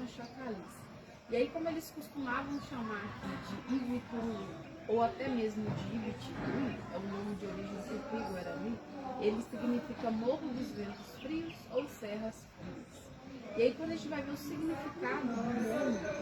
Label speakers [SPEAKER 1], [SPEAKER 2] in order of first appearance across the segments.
[SPEAKER 1] Dona Chocalice. E aí, como eles costumavam chamar aqui de Ivituni, ou até mesmo de Ibituni, é o nome de origem tupi-guarani, ele significa Morro dos Ventos Frios ou Serras Frias. E aí, quando a gente vai ver o significado do nome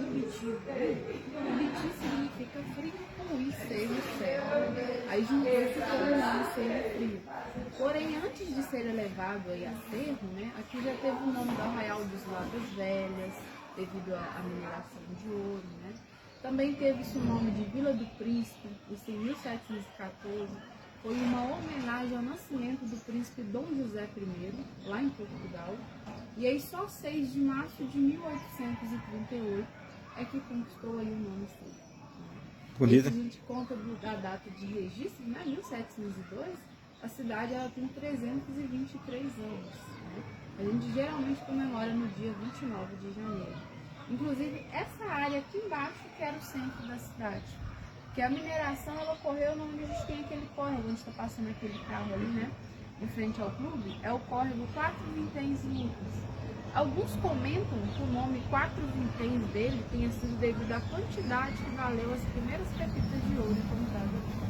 [SPEAKER 1] Ibiti, Ibiti significa frio com I, serra, serra. Aí juntou-se com o nome serra frio. Porém, antes de ser elevado aí a serra, né, aqui já teve o nome do Arraial dos Lavras Velhas, devido à mineração de ouro, né? Também teve-se o nome de Vila do Príncipe, isso em 1714. Foi uma homenagem ao nascimento do príncipe Dom José I, lá em Portugal. E aí só 6 de março de 1838 é que conquistou aí o nome Serra.
[SPEAKER 2] Bonita.
[SPEAKER 1] E se a gente conta da data de registro, né, 1702, a cidade ela tem 323 anos. Né? A gente geralmente comemora no dia 29 de janeiro. Inclusive, essa área aqui embaixo que era o centro da cidade. Porque a mineração ela ocorreu onde a gente tem aquele córrego, onde está passando aquele carro ali, né? Em frente ao clube, é o córrego Quatro Vinténs Lucas. Alguns comentam que o nome Quatro Vinténs dele tenha sido devido à quantidade que valeu as primeiras pepitas de ouro encontradas aqui.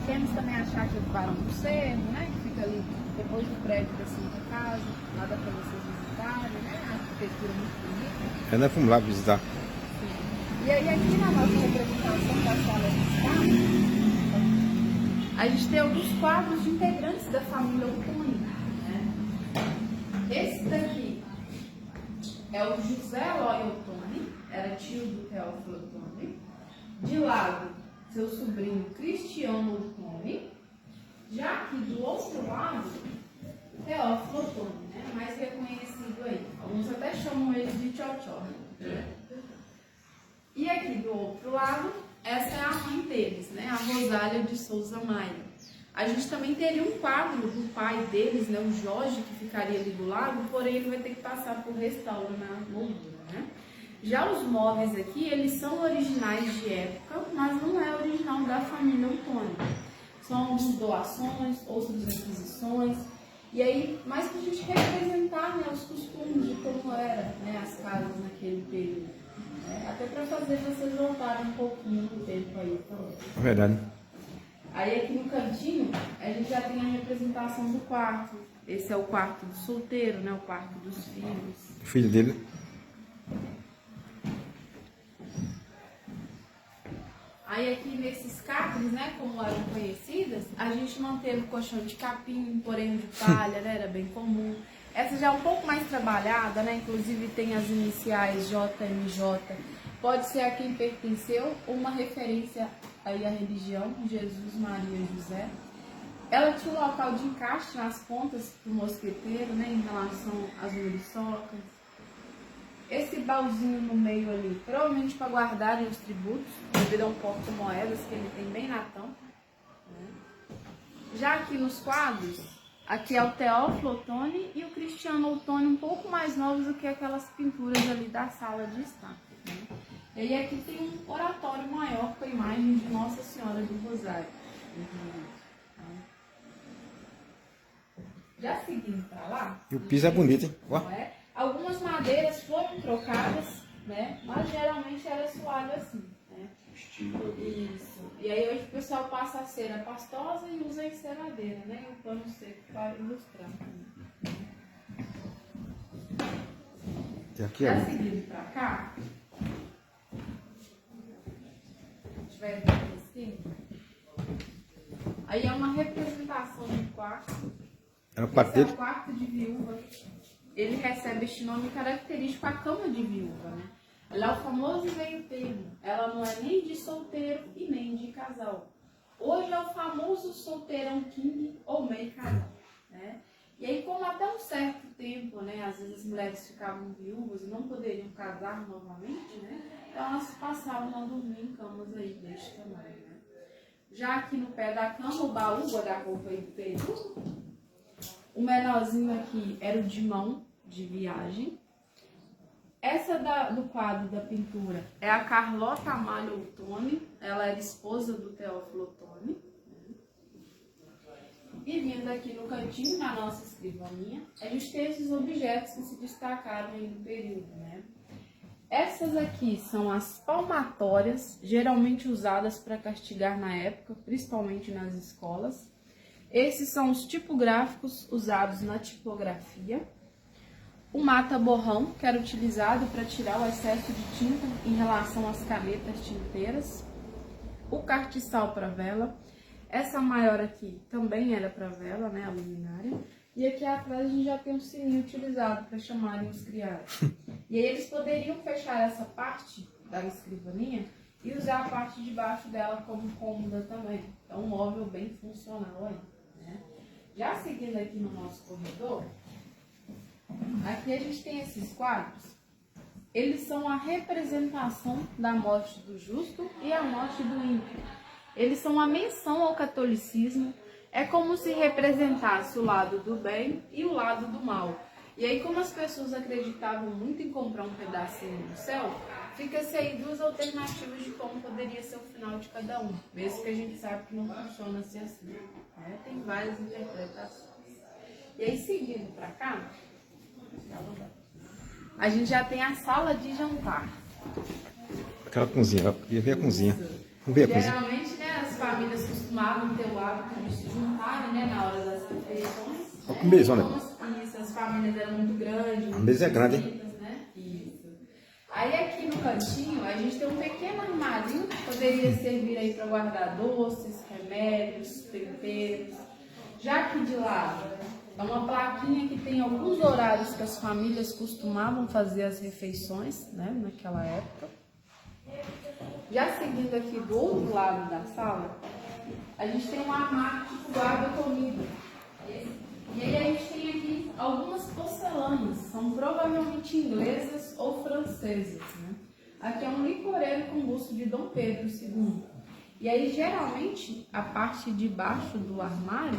[SPEAKER 1] Temos também a chácara do Barão do Cerro, né? Que fica ali depois do prédio da Santa Casa, lá dá para vocês visitarem, né? A arquitetura muito bonita.
[SPEAKER 2] Nós fomos lá visitar.
[SPEAKER 1] E aí aqui na nossa representação da sala de estar, a gente tem alguns quadros de integrantes da família Ottoni, né? Esse daqui é o José Eloy Ottoni, era tio do Teófilo Ottoni. De lado, seu sobrinho Cristiano Ottoni. Já que do outro lado, Teófilo Ottoni, né? Mais reconhecido aí. Alguns até chamam ele de Tchotchó. E aqui do outro lado, essa é a mãe deles, né? A Rosália de Souza Maia. A gente também teria um quadro do pai deles, né? O Jorge, que ficaria ali do lado, porém ele vai ter que passar por restauro na moldura, né? Já os móveis aqui, eles são originais de época, mas não é original da família Ottoni. São doações, outras aquisições, e aí, mais para a gente representar, né, os costumes de como eram, né, as casas naquele período. Até para fazer vocês voltarem um pouquinho do tempo aí também.
[SPEAKER 2] É verdade.
[SPEAKER 1] Aí aqui no cantinho, a gente já tem a representação do quarto. Esse é o quarto do solteiro, né, o quarto dos filhos.
[SPEAKER 2] O filho dele.
[SPEAKER 1] Aí aqui nesses cabres, né, como eram conhecidas, a gente manteve o colchão de capim, porém de palha, né, era bem comum. Essa já é um pouco mais trabalhada, né, inclusive tem as iniciais JMJ. Pode ser a quem pertenceu, uma referência aí à religião, Jesus, Maria e José. Ela tinha um local de encaixe nas pontas para o mosqueteiro, né, em relação às muriçocas. Esse baúzinho no meio ali, provavelmente para guardarem os tributos, devido a um porta-moedas que ele tem bem na tampa. Né? Já aqui nos quadros, aqui é o Teófilo Ottoni e o Cristiano Ottoni, um pouco mais novos do que aquelas pinturas ali da sala de estar. Né? E aí aqui tem um oratório maior com a imagem de Nossa Senhora do Rosário. Já seguindo para lá...
[SPEAKER 2] E o piso é bonito, hein? Ó.
[SPEAKER 1] Algumas madeiras foram trocadas, né? Mas geralmente era suave assim, né? Isso. E aí hoje o pessoal passa a cera pastosa e usa a enceradeira, né? E o pano seco para ilustrar.
[SPEAKER 2] Aqui,
[SPEAKER 1] Já seguindo para cá, a gente vai ver aqui. Aí é uma representação de quarto.
[SPEAKER 2] É o quarto
[SPEAKER 1] Esse é
[SPEAKER 2] dele?
[SPEAKER 1] o quarto de viúva. Ele recebe este nome característico à cama de viúva, né? Ela é o famoso meio termo. Ela não é nem de solteiro e nem de casal. Hoje é o famoso solteirão king ou meio casal, né? E aí, como até um certo tempo, né, às vezes as mulheres ficavam viúvas e não poderiam casar novamente, né? Então elas passavam a dormir em camas aí deste tamanho, né? Já aqui no pé da cama, o baú, guarda-roupa aí do período. O menorzinho aqui era o de mão de viagem. Essa do quadro da pintura é a Carlota Amália Ottoni. Ela era esposa do Teófilo Ottoni. E vindo aqui no cantinho, na nossa escrivaninha, a gente tem esses objetos que se destacaram aí no período, né? Essas aqui são as palmatórias, geralmente usadas para castigar na época, principalmente nas escolas. Esses são os tipográficos usados na tipografia. O mata-borrão, que era utilizado para tirar o excesso de tinta em relação às canetas tinteiras. O castiçal para vela. Essa maior aqui também era para vela, né, a luminária. E aqui atrás a gente já tem um sininho utilizado para chamarem os criados. E aí eles poderiam fechar essa parte da escrivaninha e usar a parte de baixo dela como cômoda também. Então um móvel bem funcional aí, né? Já seguindo aqui no nosso corredor, aqui a gente tem esses quadros. Eles são a representação da morte do justo e a morte do ímpio. Eles são a menção ao catolicismo. É como se representasse o lado do bem e o lado do mal. E aí, como as pessoas acreditavam muito em comprar um pedacinho do céu, fica-se aí duas alternativas de como poderia ser o final de cada um. Mesmo que a gente sabe que não funciona assim, né? Tem várias interpretações. E aí, seguindo para cá, a gente já tem a sala de jantar.
[SPEAKER 2] Aquela cozinha, eu queria ver a cozinha. Vamos ver a cozinha.
[SPEAKER 1] Geralmente, né, as famílias costumavam ter o hábito de se juntarem, né, na hora das refeições.
[SPEAKER 2] Olha que mesona.
[SPEAKER 1] Isso, as famílias eram muito grandes.
[SPEAKER 2] A mesa é grande, hein?
[SPEAKER 1] Né? Isso. Aí aqui no cantinho, a gente tem um pequeno armarinho que poderia servir aí para guardar doces, remédios, temperos. Já aqui de lado, é uma plaquinha que tem alguns horários que as famílias costumavam fazer as refeições, né, naquela época. Já seguindo aqui do outro lado da sala, a gente tem um armário que guarda comida. E aí a gente tem aqui algumas porcelanas, são provavelmente inglesas ou francesas, né? Aqui é um licoreiro com busto de Dom Pedro II. E aí geralmente a parte de baixo do armário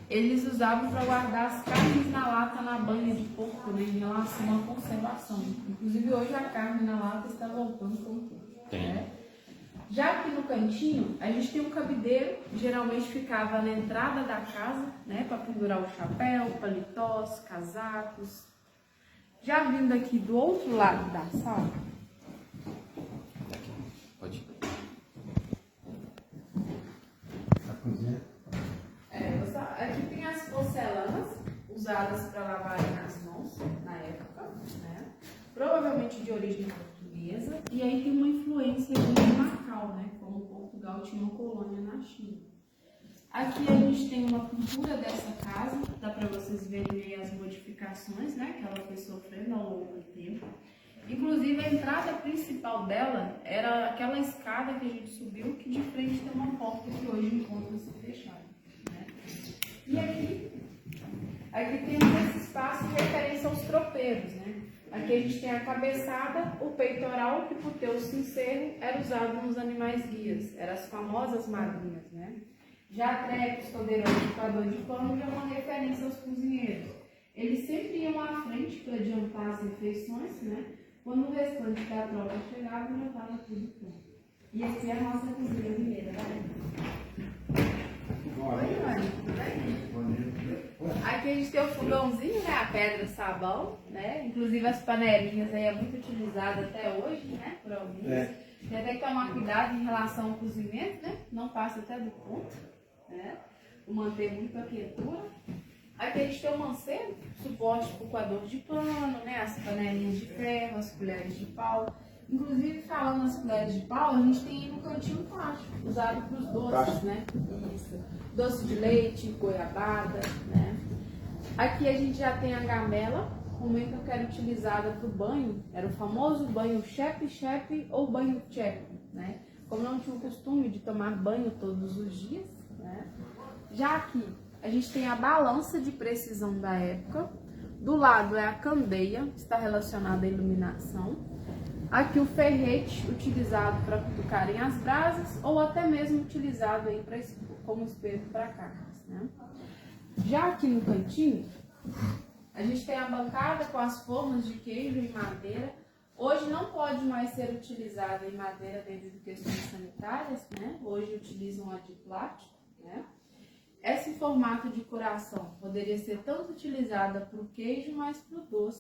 [SPEAKER 1] eles usavam para guardar as carnes na lata na banha de porco, né, em relação à conservação. Inclusive hoje a carne na lata está voltando com tudo. Né? Já aqui no cantinho, a gente tem um cabideiro, geralmente ficava na entrada da casa, né, para pendurar o chapéu, paletós, casacos. Já vindo aqui do outro lado da sala,
[SPEAKER 2] Pode ir. A cozinha.
[SPEAKER 1] Aqui tem as porcelanas usadas para lavarem as mãos na época, né? Provavelmente de origem portuguesa, e aí tem uma influência de Macau, né? Como Portugal tinha uma colônia na China. Aqui a gente tem uma pintura dessa casa, dá para vocês verem aí as modificações, né? Que ela foi sofrendo ao longo do tempo. Inclusive a entrada principal dela era aquela escada que a gente subiu, que de frente tem uma porta que hoje encontra-se fechada. E aqui temos esse espaço de referência aos tropeiros, né? Aqui a gente tem a cabeçada, o peitoral, que por ter o sincero era usado nos animais guias, eram as famosas madrinhas, né? Já trecos, caldeirões, liquidificador de pano já é uma referência aos cozinheiros. Eles sempre iam à frente para adiantar as refeições, né? Quando o restante da tropa chegava, já estava tudo pronto. E aqui é a nossa cozinha mineira, né? Oi, mãe, tudo bem? Aqui a gente tem o fogãozinho, né? A pedra sabão, né? Inclusive as panelinhas aí é muito utilizada até hoje, né? Por alguns. Tem até que tomar cuidado em relação ao cozimento, né? Não passa até do ponto, né? Por manter muito a quietura. Aqui a gente tem o mancebo, suporte para o coador de pano, né? As panelinhas de ferro, as colheres de pau. Inclusive, falando nas colheres de pau, a gente tem no cantinho plástico, usado para os doces, né? Isso. Doce de leite, goiabada, né? Aqui a gente já tem a gamela, momento que era utilizada para o banho, era o famoso banho chepe-chepe ou banho chepe, né? Como não tinha o costume de tomar banho todos os dias, né? Já aqui, a gente tem a balança de precisão da época, do lado é a candeia, está relacionada à iluminação. Aqui o ferrete, utilizado para cutucarem as brasas, ou até mesmo utilizado aí como espeto para carnes, né? Já aqui no cantinho, a gente tem a bancada com as formas de queijo em madeira. Hoje não pode mais ser utilizada em madeira devido a questões sanitárias, né? Hoje utilizam a de plástico, né? Essa em formato de coração poderia ser tanto utilizada para o queijo, mas para o doce.